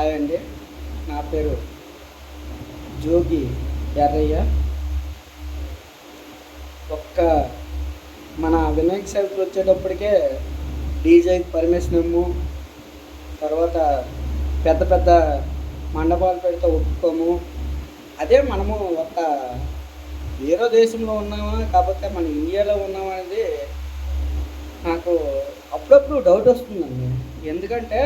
Hi అండి. నా పేరు జోగి ఎర్రయ్య. ఒక్క మన వినాయక చవితి వచ్చేటప్పటికే డీజేకి పర్మిషన్ ఇమ్ము, తర్వాత పెద్ద పెద్ద మండపాలు పెడితే ఒప్పుకోము. అదే మనము ఒక వేరే దేశంలో ఉన్నామా కాకపోతే మన ఇండియాలో ఉన్నామా అనేది నాకు అప్పుడప్పుడు డౌట్ వస్తుందండి. ఎందుకంటే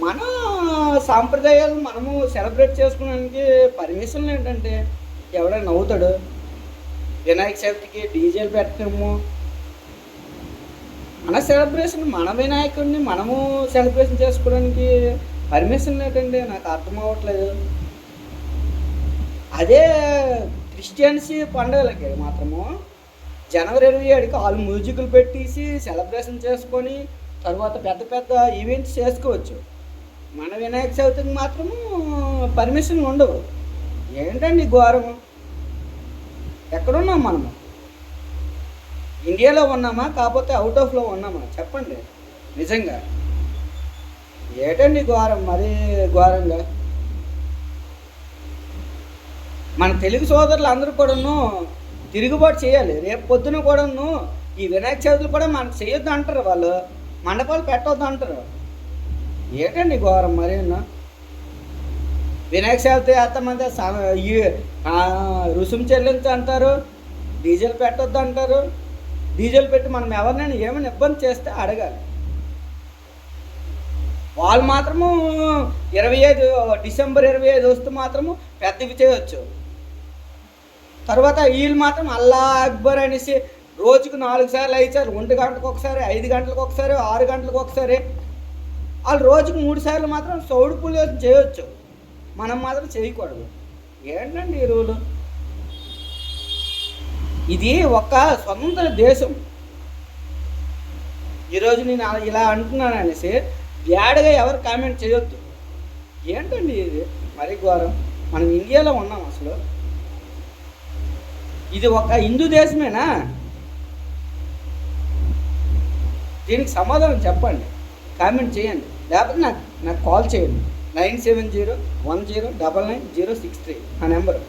మన సాంప్రదాయాలు మనము సెలబ్రేట్ చేసుకోవడానికి పర్మిషన్లు ఏంటంటే ఎవడైనా నవ్వుతాడు. వినాయక చవితికి డీజేలు పెట్టడము, మన సెలబ్రేషన్ మన వినాయకుడిని మనము సెలబ్రేషన్ చేసుకోవడానికి పర్మిషన్లు ఏంటంటే నాకు అర్థం అవ్వట్లేదు. అదే క్రిస్టియన్స్ పండుగలకి మాత్రము జనవరి 27కి వాళ్ళు మ్యూజిక్లు పెట్టేసి సెలబ్రేషన్ చేసుకొని తర్వాత పెద్ద పెద్ద ఈవెంట్స్ చేసుకోవచ్చు. మన వినాయక చవితికి మాత్రము పర్మిషన్ ఉండవు. ఏంటండి ఘోరం? ఎక్కడున్నాం మనము? ఇండియాలో ఉన్నామా కాకపోతే అవుట్ ఆఫ్లో ఉన్నామా? చెప్పండి నిజంగా. ఏంటండి ఘోరం? మరీ ఘోరంగా మన తెలుగు సోదరులు అందరూ కూడాను తిరుగుబాటు చేయాలి. రేపు పొద్దున కూడాను ఈ వినాయక చవితులు కూడా మనకు చేయొద్దు అంటారు, వాళ్ళు మండపాలు పెట్టవద్దు అంటారు. ఏంటండి ఘోరం? మరి వినాయక చవితి ఎంతమంది రుసుము చెల్లించు అంటారు, డీజిల్ పెట్టొద్దు అంటారు. డీజిల్ పెట్టి మనం ఎవరినైనా ఏమైనా ఇబ్బంది చేస్తే అడగాలి. వాళ్ళు మాత్రము డిసెంబర్ 25 వస్తే మాత్రము పెద్దవి చేయవచ్చు. తర్వాత వీళ్ళు మాత్రం అల్లా అక్బర్ అనేసి రోజుకు 4 సార్లు 5 సార్లు, 1 గంటలకు ఒకసారి, 5 గంటలకు ఒకసారి, 6 గంటలకు ఒకసారి, వాళ్ళు రోజుకు 3 సార్లు మాత్రం సౌడు పూలు చేయవచ్చు. మనం మాత్రం చేయకూడదు. ఏంటండి ఈ రూలు? ఇది ఒక స్వతంత్ర దేశం. ఈరోజు నేను ఇలా అంటున్నాను అనేసి బ్యాడ్గా ఎవరు కామెంట్ చేయొద్దు. ఏంటండి ఇది? మరీ ఘోరం. మనం ఇండియాలో ఉన్నాం. అసలు ఇది ఒక హిందూ దేశమేనా? దీనికి సమాధానం చెప్పండి, కామెంట్ చేయండి. లేకపోతే నాకు కాల్ చేయండి. 9701099063 ఆ నెంబరు.